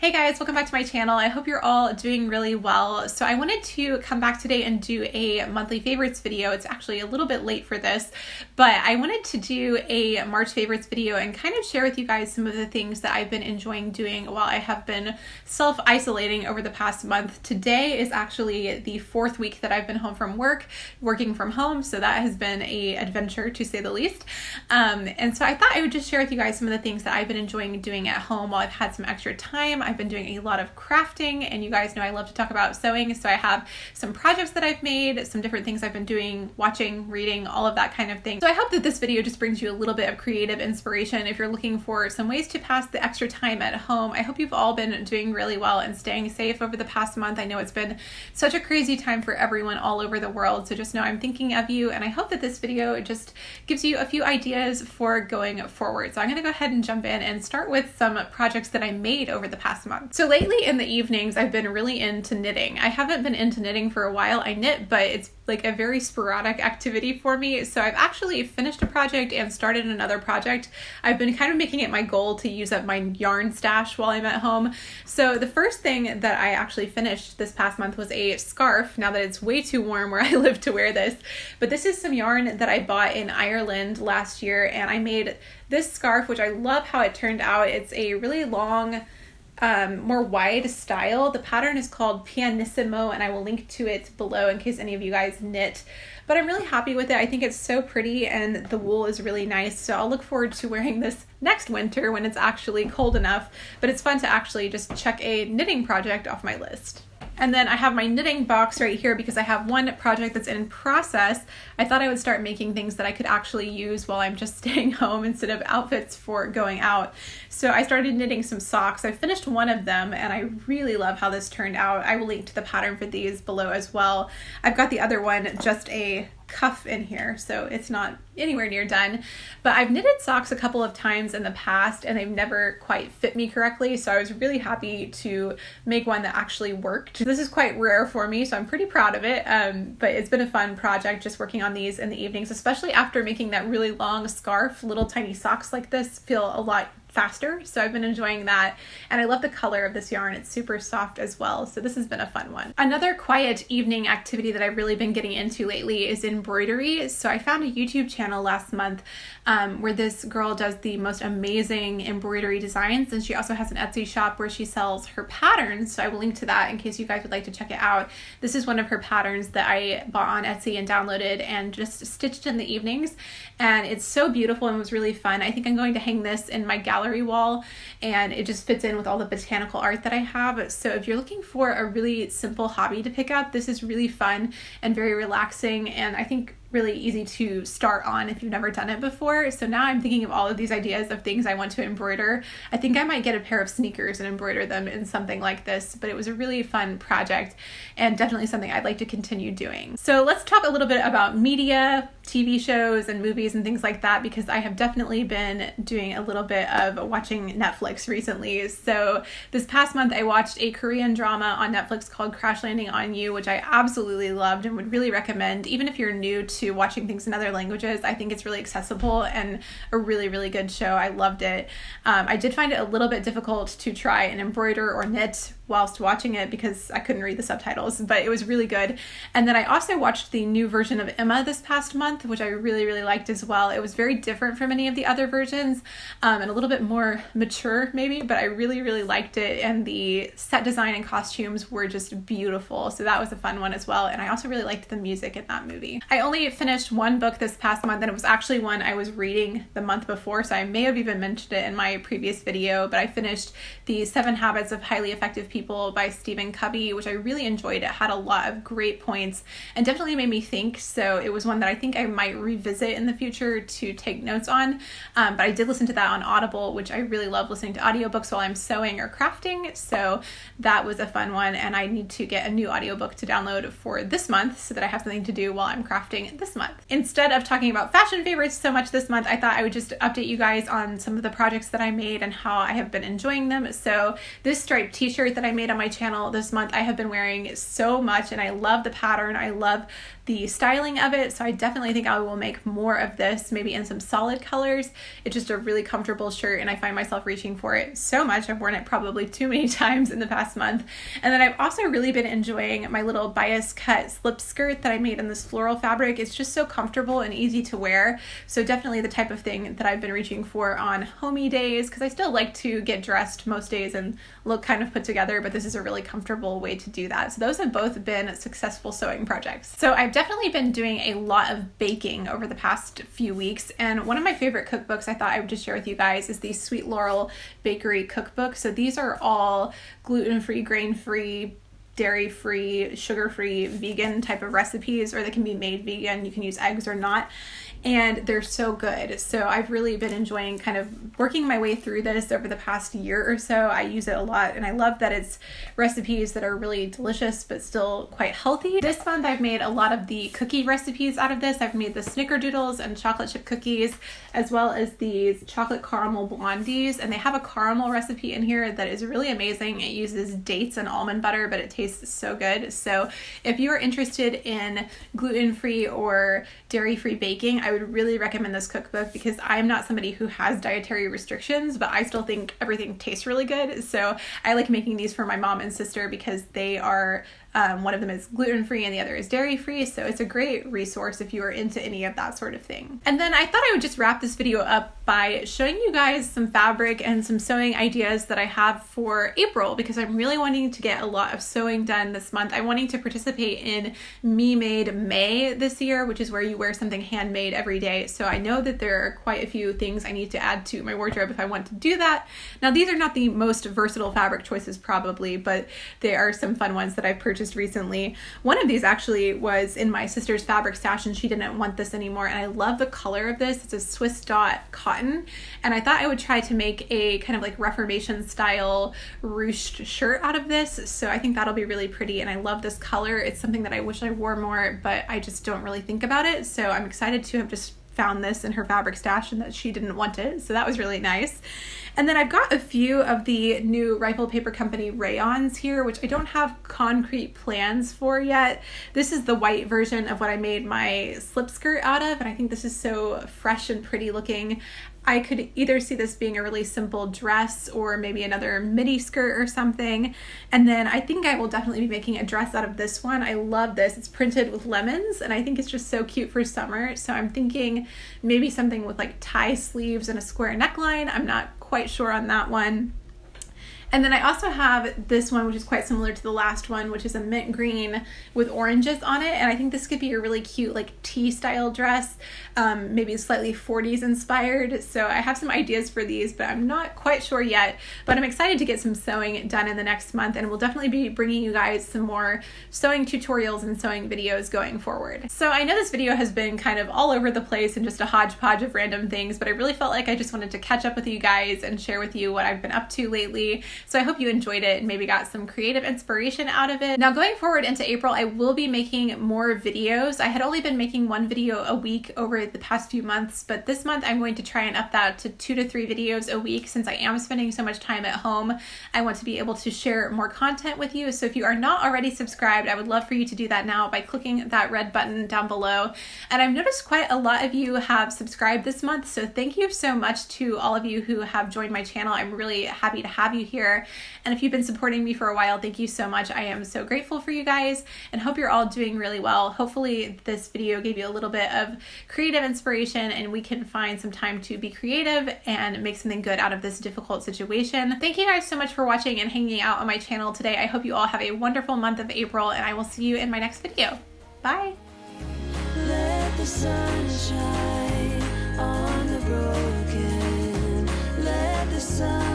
Hey guys, welcome back to my channel. I hope you're all doing really well. So I wanted to come back today and do a monthly favorites video. It's actually a little bit late for this, but I wanted to do a March favorites video and kind of share with you guys some of the things that I've been enjoying doing while I have been self-isolating over the past month. Today is actually the fourth week that I've been home from work, working from home. So that has been an adventure to say the least. And so I thought I would just share with you guys some of the things that I've been enjoying doing at home while I've had some extra time. I've been doing a lot of crafting, and you guys know I love to talk about sewing, so I have some projects that I've made, some different things I've been doing, watching, reading, all of that kind of thing. So I hope that this video just brings you a little bit of creative inspiration if you're looking for some ways to pass the extra time at home. I hope you've all been doing really well and staying safe over the past month. I know it's been such a crazy time for everyone all over the world, so just know I'm thinking of you, and I hope that this video just gives you a few ideas for going forward. So I'm going to go ahead and jump in and start with some projects that I made over the past month. So lately in the evenings, I've been really into knitting. I haven't been into knitting for a while. I knit, but it's like a very sporadic activity for me. So I've actually finished a project and started another project. I've been kind of making it my goal to use up my yarn stash while I'm at home. So the first thing that I actually finished this past month was a scarf. Now that it's way too warm where I live to wear this, but this is some yarn that I bought in Ireland last year, and I made this scarf, which I love how it turned out. It's a really long, more wide style. The pattern is called Pianissimo, and I will link to it below in case any of you guys knit. But I'm really happy with it. I think it's so pretty, and the wool is really nice. So I'll look forward to wearing this next winter when it's actually cold enough. But it's fun to actually just check a knitting project off my list. And then I have my knitting box right here because I have one project that's in process. I thought I would start making things that I could actually use while I'm just staying home instead of outfits for going out. So I started knitting some socks. I finished one of them, and I really love how this turned out. I will link to the pattern for these below as well. I've got the other one, just a cuff in here, so it's not anywhere near done. But I've knitted socks a couple of times in the past, and they've never quite fit me correctly, so I was really happy to make one that actually worked. This is quite rare for me, so I'm pretty proud of it, but it's been a fun project just working on these in the evenings, especially after making that really long scarf. Little tiny socks like this feel a lot faster, so I've been enjoying that, and I love the color of this yarn. It's super soft as well, so this has been a fun one. Another quiet evening activity that I've really been getting into lately is embroidery. So I found a YouTube channel last month where this girl does the most amazing embroidery designs, and she also has an Etsy shop where she sells her patterns, so I will link to that in case you guys would like to check it out. This is one of her patterns that I bought on Etsy and downloaded and just stitched in the evenings, and it's so beautiful and was really fun. I think I'm going to hang this in my gallery wall, and it just fits in with all the botanical art that I have. So if you're looking for a really simple hobby to pick up, this is really fun and very relaxing, and I think really easy to start on if you've never done it before. So now I'm thinking of all of these ideas of things I want to embroider. I think I might get a pair of sneakers and embroider them in something like this, but it was a really fun project and definitely something I'd like to continue doing. So let's talk a little bit about media, TV shows and movies and things like that, because I have definitely been doing a little bit of watching Netflix recently. So this past month I watched a Korean drama on Netflix called Crash Landing on You, which I absolutely loved and would really recommend. Even if you're new to watching things in other languages, I think it's really accessible and a really, really good show. I loved it. I did find it a little bit difficult to try and embroider or knit whilst watching it because I couldn't read the subtitles, but it was really good. And then I also watched the new version of Emma this past month, which I really, really liked as well. It was very different from any of the other versions and a little bit more mature maybe, but I really, really liked it. And the set design and costumes were just beautiful. So that was a fun one as well. And I also really liked the music in that movie. I only finished one book this past month, and it was actually one I was reading the month before, so I may have even mentioned it in my previous video, but I finished The 7 Habits of Highly Effective People by Stephen Covey, which I really enjoyed. It had a lot of great points and definitely made me think, so it was one that I think I might revisit in the future to take notes on, but I did listen to that on Audible, which I really love listening to audiobooks while I'm sewing or crafting, so that was a fun one, and I need to get a new audiobook to download for this month so that I have something to do while I'm crafting this month. Instead of talking about fashion favorites so much this month, I thought I would just update you guys on some of the projects that I made and how I have been enjoying them. So this striped t-shirt that I made on my channel this month, I have been wearing so much, and I love the pattern. I love the styling of it. So I definitely think I will make more of this, maybe in some solid colors. It's just a really comfortable shirt and I find myself reaching for it so much. I've worn it probably too many times in the past month. And then I've also really been enjoying my little bias cut slip skirt that I made in this floral fabric. It's just so comfortable and easy to wear. So definitely the type of thing that I've been reaching for on homey days, because I still like to get dressed most days and look kind of put together, but this is a really comfortable way to do that. So those have both been successful sewing projects. So I've definitely been doing a lot of baking over the past few weeks, and one of my favorite cookbooks I thought I would just share with you guys is the Sweet Laurel Bakery Cookbook. So these are all gluten-free, grain-free, dairy-free, sugar-free, vegan type of recipes, or they can be made vegan. You can use eggs or not. And they're so good. So I've really been enjoying kind of working my way through this over the past year or so. I use it a lot and I love that it's recipes that are really delicious but still quite healthy. This month I've made a lot of the cookie recipes out of this. I've made the snickerdoodles and chocolate chip cookies, as well as these chocolate caramel blondies, and they have a caramel recipe in here that is really amazing. It uses dates and almond butter, but it tastes so good. So if you are interested in gluten-free or dairy-free baking, I would really recommend this cookbook, because I'm not somebody who has dietary restrictions, but I still think everything tastes really good. So I like making these for my mom and sister because they are one of them is gluten-free and the other is dairy-free. So it's a great resource if you are into any of that sort of thing. And then I thought I would just wrap this video up by showing you guys some fabric and some sewing ideas that I have for April, because I'm really wanting to get a lot of sewing done this month. I'm wanting to participate in Me Made May this year, which is where you wear something handmade every day. So I know that there are quite a few things I need to add to my wardrobe if I want to do that. Now, these are not the most versatile fabric choices probably, but they are some fun ones that I've purchased recently. One of these actually was in my sister's fabric stash and she didn't want this anymore, and I love the color of this. It's a Swiss dot cotton, and I thought I would try to make a kind of like Reformation style ruched shirt out of this. So I think that'll be really pretty, and I love this color. It's something that I wish I wore more, but I just don't really think about it. So I'm excited to have just found this in her fabric stash and that she didn't want it. So that was really nice. And then I've got a few of the new Rifle Paper Company rayons here, which I don't have concrete plans for yet. This is the white version of what I made my slip skirt out of, and I think this is so fresh and pretty looking. I could either see this being a really simple dress or maybe another midi skirt or something. And then I think I will definitely be making a dress out of this one. I love this. It's printed with lemons and I think it's just so cute for summer. So I'm thinking maybe something with like tie sleeves and a square neckline. I'm not quite sure on that one. And then I also have this one, which is quite similar to the last one, which is a mint green with oranges on it. And I think this could be a really cute like tea style dress, maybe slightly 40s inspired. So I have some ideas for these, but I'm not quite sure yet. But I'm excited to get some sewing done in the next month, and we'll definitely be bringing you guys some more sewing tutorials and sewing videos going forward. So I know this video has been kind of all over the place and just a hodgepodge of random things, but I really felt like I just wanted to catch up with you guys and share with you what I've been up to lately. So I hope you enjoyed it and maybe got some creative inspiration out of it. Now going forward into April, I will be making more videos. I had only been making one video a week over the past few months, but this month I'm going to try and up that to 2 to 3 videos a week since I am spending so much time at home. I want to be able to share more content with you. So if you are not already subscribed, I would love for you to do that now by clicking that red button down below. And I've noticed quite a lot of you have subscribed this month, so thank you so much to all of you who have joined my channel. I'm really happy to have you here. And if you've been supporting me for a while, thank you so much. I am so grateful for you guys and hope you're all doing really well. Hopefully this video gave you a little bit of creative inspiration and we can find some time to be creative and make something good out of this difficult situation. Thank you guys so much for watching and hanging out on my channel today. I hope you all have a wonderful month of April, and I will see you in my next video. Bye. Let the sun shine on the broken. Let the sun